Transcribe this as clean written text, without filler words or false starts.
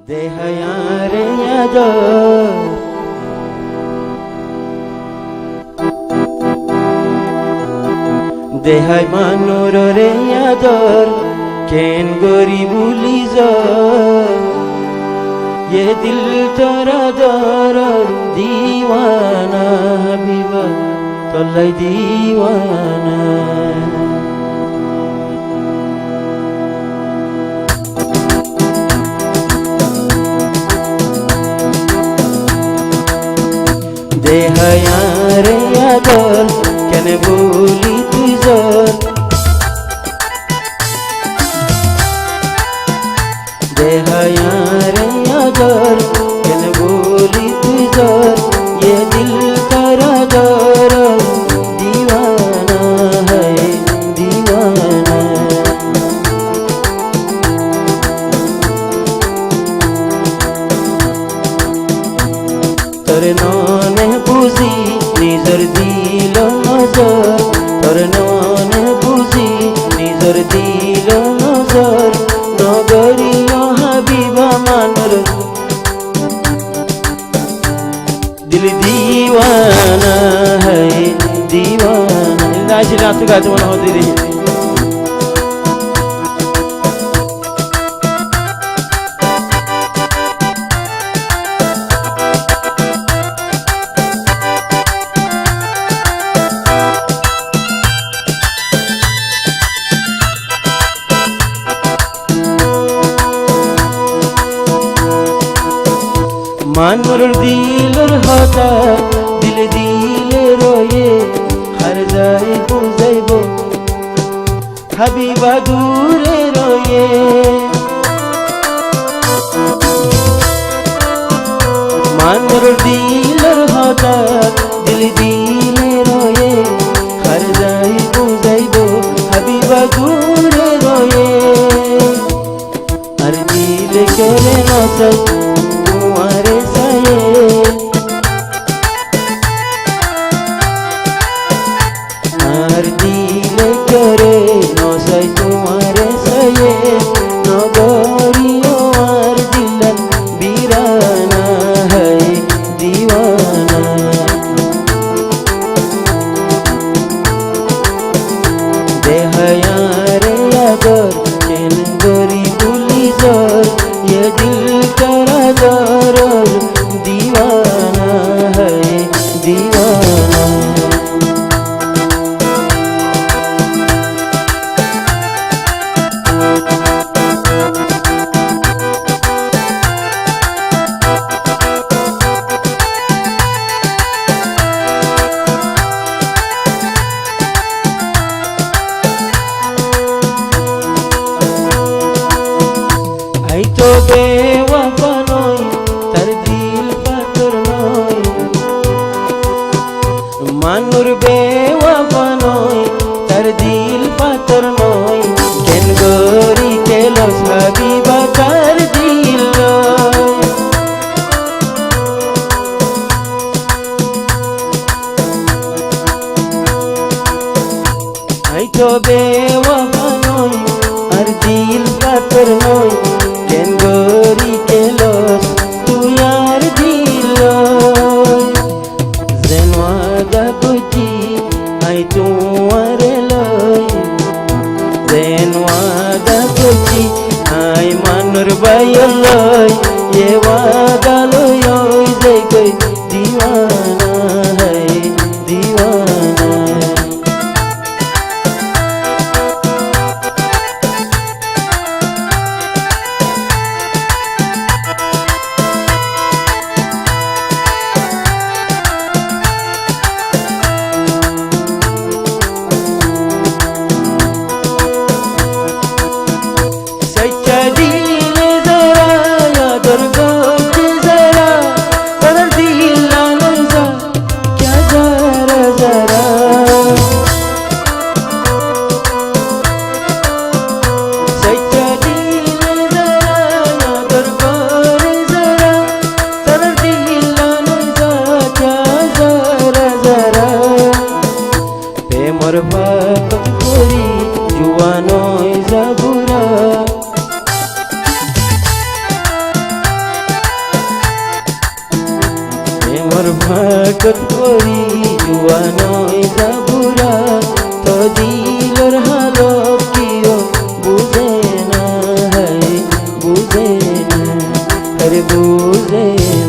দেহায়ারে আদর দেহাই মানুর রে আদর কেন গরি বুলি ये दिल तोरा दर दीवाना हबीबा तोलाई दीवाना देहायारे आदर केने बोली तुई जर देहायारे आदर केने बोली तुई जर ये दिल तेरा दर दीवाना है दीवाना तोरे नाने बुझी निजर दिल नजर तोरे नाने बुझी निजर दिल नजर नगरिया हबीबा मानर दिल दीवाना है दीवाना लाश रात का जमाना होती रही मानुर दिलर हता दिल दिले रोये हर जाए बुझाइबो हबीबा दूरे रोये मानुर दिलर हता दिल दिले रोये हर जाए बुझाइबो हबीबा दूरे रोये हर दिल करे नसर तुम्हारे साये আর দিলে করে নসাই তোমারে সায়ে নগরিও আর দিলান বিরানা হয় দিওয়ানা দেহায়ারে আদর কেন গরি বুলি জর ये दिल तेरा दर दीवाना है दीवाना आई तो बेवफा नय तार दिल पाथर नय मानुर बेवफा नय तार दिल पाथर नय केन गरी केलस हबीबा तार दिल नय आई तो बेवफा नय আর দিল পাথর নয় কেন গরি কেলস তুই আর দিল যেন আদা কইছি আই তোমার লই যেন আদা কইছি আই মানুর বাইর লই এ ওয়াদা লই ওই যে কই দিওয়ানা হয় দিওয়ানা হাকত করি জুয়া নয় জাবুরা তো দিলর হালত কিও বুঝে না, বুঝে না, আরে বুঝে না।